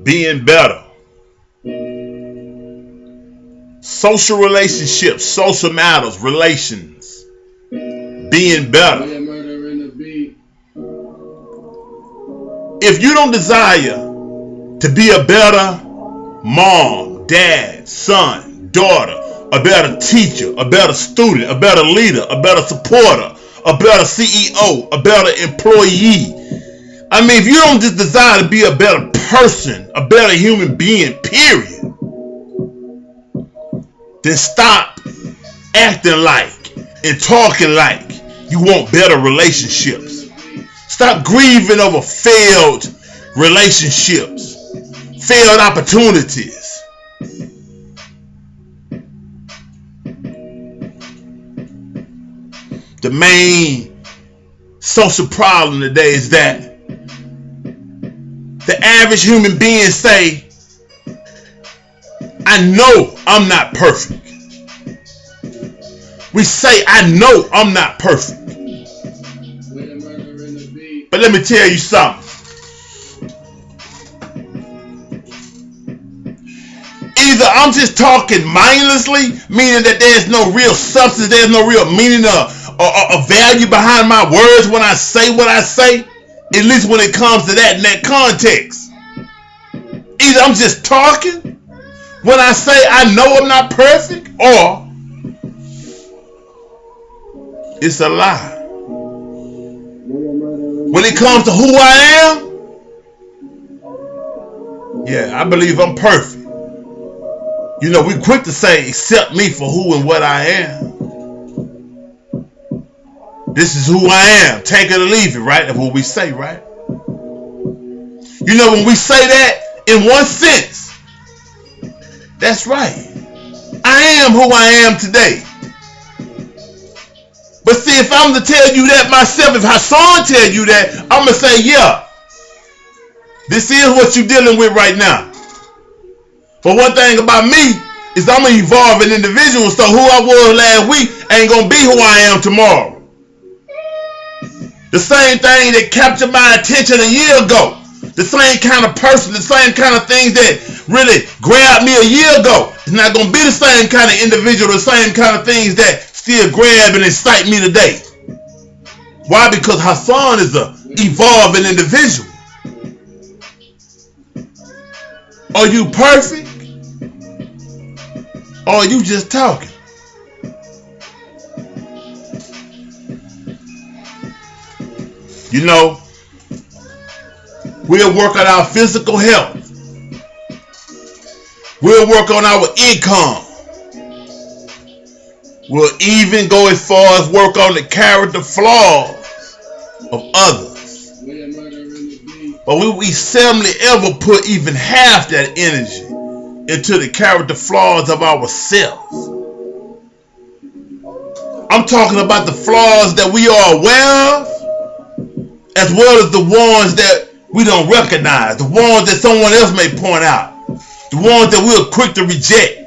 being better. Social relationships, social matters, relations, being better. If you don't desire to be a better mom, dad, son, daughter, a better teacher, a better student, a better leader, a better supporter, a better CEO, a better employee. I mean, if you don't just desire to be a better person, a better human being, period, then stop acting like and talking like you want better relationships. Stop grieving over failed relationships, failed opportunities. The main social problem today is that the average human being say, I know I'm not perfect. We say, I know I'm not perfect. But let me tell you something. Either I'm just talking mindlessly, meaning that there's no real substance, there's no real meaning or value behind my words when I say what I say, at least when it comes to that in that context. Either I'm just talking when I say I know I'm not perfect, or it's a lie. When it comes to who I am, yeah, I believe I'm perfect. You know, we're quick to say, accept me for who and what I am. This is who I am. Take it or leave it, right? That's what we say, right? You know, when we say that in one sense, that's right. I am who I am today. But see, if I'm to tell you that myself, if Hassan tell you that, I'm going to say, yeah, this is what you're dealing with right now. But one thing about me is I'm an evolving individual, so who I was last week ain't going to be who I am tomorrow. The same thing that captured my attention a year ago, the same kind of person, the same kind of things that really grabbed me a year ago, it's not going to be the same kind of individual, the same kind of things that still grab and excite me today. Why? Because Hassan is an evolving individual. Are you perfect? Or are you just talking? You know, we'll work on our physical health. We'll work on our income. We'll even go as far as work on the character flaws of others. But we seldomly ever put even half that energy into the character flaws of ourselves. I'm talking about the flaws that we are aware of, as well as the ones that we don't recognize, the ones that someone else may point out, the ones that we're quick to reject.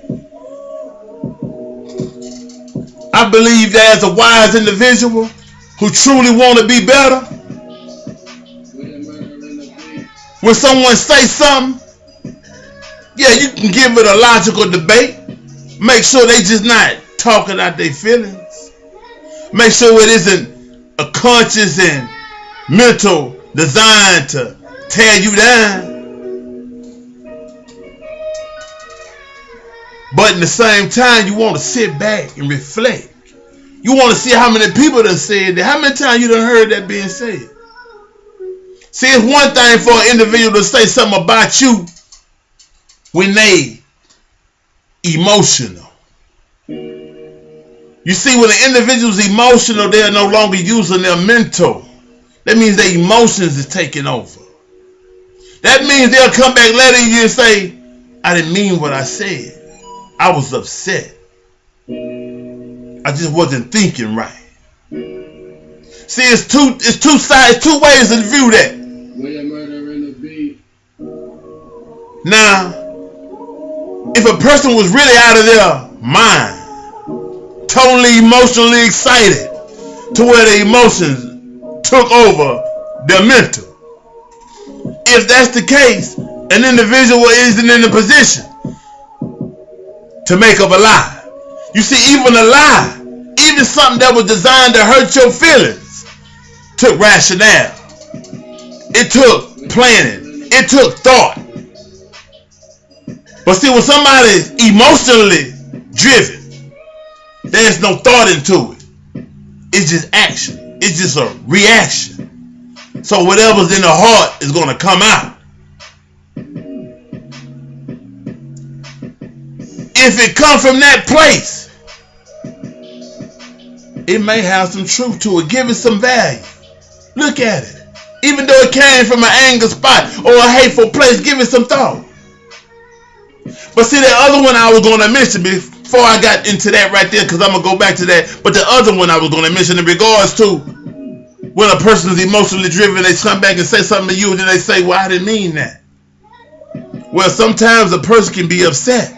I believe that as a wise individual who truly want to be better, when someone says something, yeah, you can give it a logical debate. Make sure they just not talking out their feelings. Make sure it isn't a conscious and mental design to tear you down. But in the same time, you want to sit back and reflect. You want to see how many people done said that. How many times you done heard that being said? See, it's one thing for an individual to say something about you when they emotional. You see, when an individual's emotional, they're no longer using their mental. That means their emotions is taking over. That means they'll come back later and say, I didn't mean what I said. I was upset. I just wasn't thinking right. See, it's two sides, two ways to view that. Now, if a person was really out of their mind, totally emotionally excited to where the emotions took over their mental, if that's the case, an individual isn't in a position to make up a lie. You see, even a lie, even something that was designed to hurt your feelings, took rationale. It took planning. It took thought. But see, when somebody's emotionally driven, there's no thought into it. It's just action. It's just a reaction. So whatever's in the heart is going to come out. If it comes from that place, it may have some truth to it. Give it some value. Look at it. Even though it came from an anger spot or a hateful place, give it some thought. But see, the other one I was going to mention before I got into that right there, because I'm going to go back to that. But the other one I was going to mention in regards to when a person is emotionally driven, they come back and say something to you, and then they say, well, I didn't mean that. Well, sometimes a person can be upset,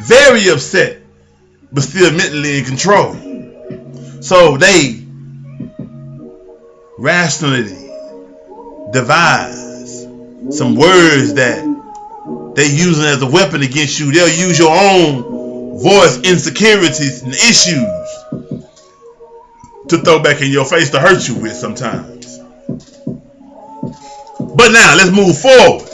very upset, but still mentally in control. So they rationally devise some words that they using as a weapon against you. They'll use your own voice insecurities and issues to throw back in your face to hurt you with sometimes. But now let's move forward,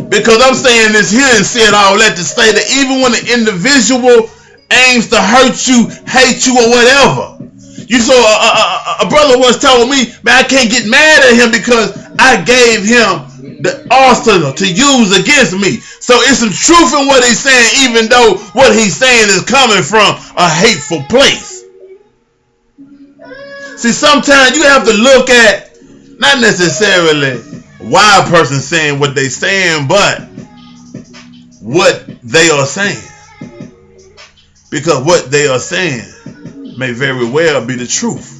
because I'm saying this here and said all that to say that even when the individual aims to hurt you, hate you, or whatever, you saw a brother once told me, man, I can't get mad at him because I gave him the arsenal to use against me. So it's some truth in what he's saying, even though what he's saying is coming from a hateful place. See, sometimes you have to look at not necessarily why a person's saying what they're saying, but what they are saying. Because what they are saying may very well be the truth.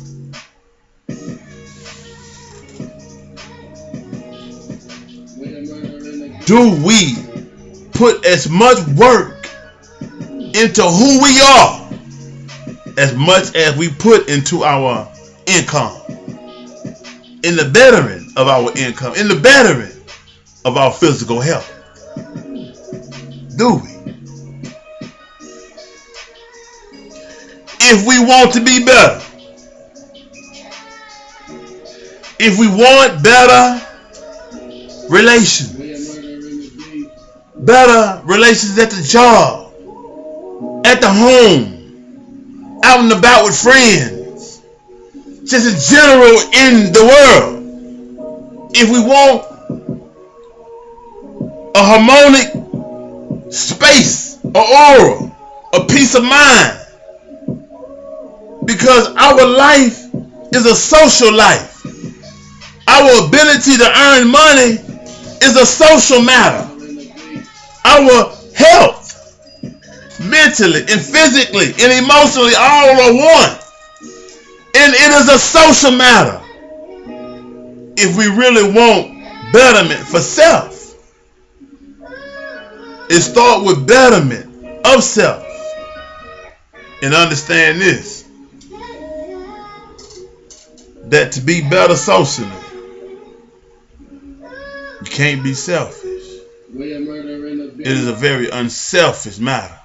Do we put as much work into who we are as much as we put into our income, in the bettering of our income, in the bettering of our physical health? Do we? If we want to be better, if we want better relations, better relations at the job, at the home, out and about with friends, just in general in the world, if we want a harmonic space, or aura, a peace of mind, because our life is a social life. Our ability to earn money is a social matter. Our health, mentally and physically and emotionally, all are one. And it is a social matter. If we really want betterment for self, it starts with betterment of self. And understand this, that to be better socially, you can't be selfish. It is a very unselfish matter.